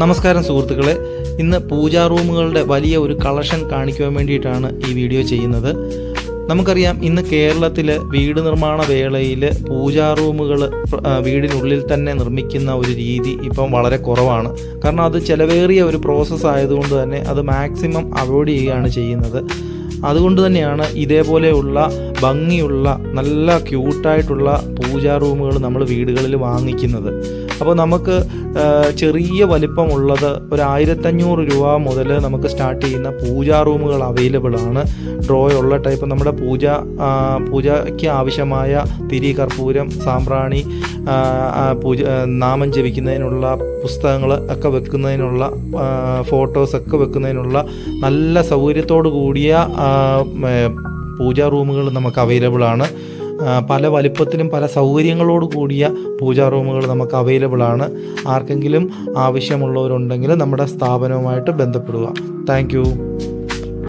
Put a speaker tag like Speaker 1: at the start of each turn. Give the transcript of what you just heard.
Speaker 1: നമസ്കാരം സുഹൃത്തുക്കളെ, ഇന്ന് പൂജാ റൂമുകളുടെ വലിയ ഒരു കളക്ഷൻ കാണിക്കുവാൻ വേണ്ടിയിട്ടാണ് ഈ വീഡിയോ ചെയ്യുന്നത്. നമുക്കറിയാം, ഇന്ന് കേരളത്തിൽ വീട് നിർമ്മാണ വേളയിൽ പൂജാ റൂമുകൾ വീടിനുള്ളിൽ തന്നെ നിർമ്മിക്കുന്ന ഒരു രീതി ഇപ്പം വളരെ കുറവാണ്. കാരണം അത് ചിലവേറിയ ഒരു പ്രോസസ്സ് ആയതുകൊണ്ട് തന്നെ അത് മാക്സിമം അവോയ്ഡ് ചെയ്യുകയാണ് ചെയ്യുന്നത്. അതുകൊണ്ട് തന്നെയാണ് ഇതേപോലെയുള്ള ഭംഗിയുള്ള നല്ല ക്യൂട്ടായിട്ടുള്ള പൂജാ റൂമുകൾ നമ്മൾ വീടുകളിൽ വാങ്ങിക്കുന്നത്. അപ്പോൾ നമുക്ക് ചെറിയ വലിപ്പമുള്ളത് ഒരു 1500 രൂപ മുതൽ നമുക്ക് സ്റ്റാർട്ട് ചെയ്യുന്ന പൂജാ റൂമുകൾ അവൈലബിൾ ആണ്. ഡ്രോയുള്ള ടൈപ്പ് നമ്മുടെ പൂജയ്ക്ക് ആവശ്യമായ തിരി, കർപ്പൂരം, സാമ്പ്രാണി, നാമം ജപിക്കുന്നതിനുള്ള പുസ്തകങ്ങൾ ഒക്കെ വെക്കുന്നതിനുള്ള ഫോട്ടോസൊക്കെ വെക്കുന്നതിനുള്ള നല്ല സൗകര്യത്തോടു കൂടിയ പൂജാ റൂമുകൾ നമുക്ക് അവൈലബിൾ ആണ്. പല വലിപ്പത്തിലും പല സൗകര്യങ്ങളോട് കൂടിയ പൂജാ റൂമുകൾ നമുക്ക് അവൈലബിൾ ആണ്. ആർക്കെങ്കിലും ആവശ്യമുള്ളവരുണ്ടെങ്കിൽ നമ്മുടെ സ്ഥാപനവുമായിട്ട് ബന്ധപ്പെടുക. താങ്ക്